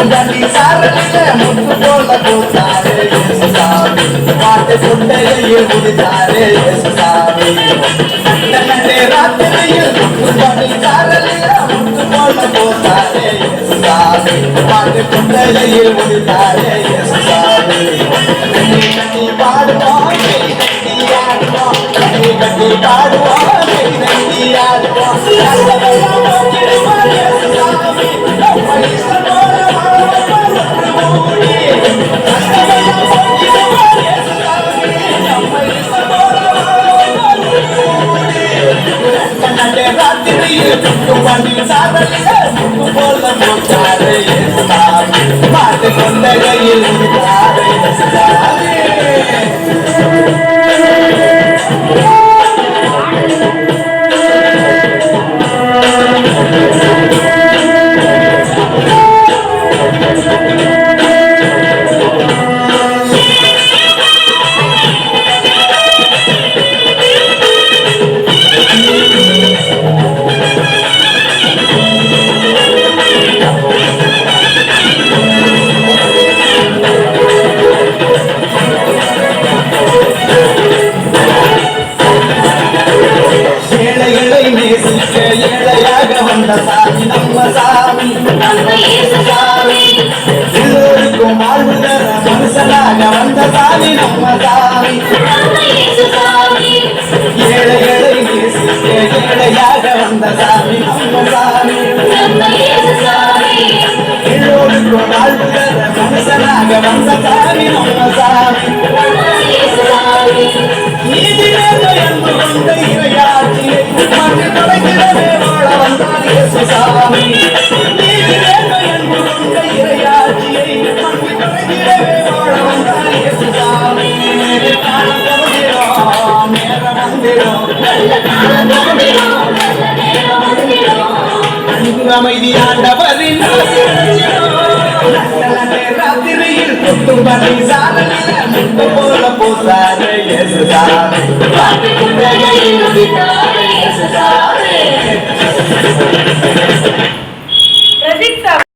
முத்துங்கடி சாரலில முத்து போல போட்டாரே இயேசுசாமி பாட்டு குண்டையில் முடித்தாரே இயேசுசாமி நன்னே ராத்திரியில் முத்துங்கடி சாரலில முத்து போல போட்டாரே இயேசுசாமி பாட்டு குண்டையில் முடித்தாரே இயேசுசாமி கட்டி கட்டி பாடுவோம் கட்டி ஆடுவோம் கட்டி கட்டி பாடுவோம் கட்டி ஆடுவோம் பாட்டு கொண்ட கையில் ஏழையாக வந்த சாமி நம்ம சாமி எல்லோருக்கும் வாழ்வு தர மனுஷனாக வந்த சாமி நம்ம சாமி ஏழைகளை நேசிக்க ஏழையாக வந்த சாமி நம்ம சாமி எல்லோருக்கும் வாழ்வு தர மனுஷனாக வந்த சாமி நம்ம சாமி நீதி என்று கொண்ட இறையாட்சியை மண்ணு தொலைக்கிறதே வாழ வந்தார் இயேசுசாமி நீதி என்று கொண்ட இறையாட்சியை மண்ணு தொலைக்கிறதே வாழ வந்தார் இயேசுசாமி காலம் தருகிறோம் நேரம் வந்திடும் அன்பு அமைதி ஆண்டவரின் ராத்திரியில் கொட்டும் பணி சாரலில் முத்து போல போசாரே இயேசுசாமி பாட்டு குண்டையில்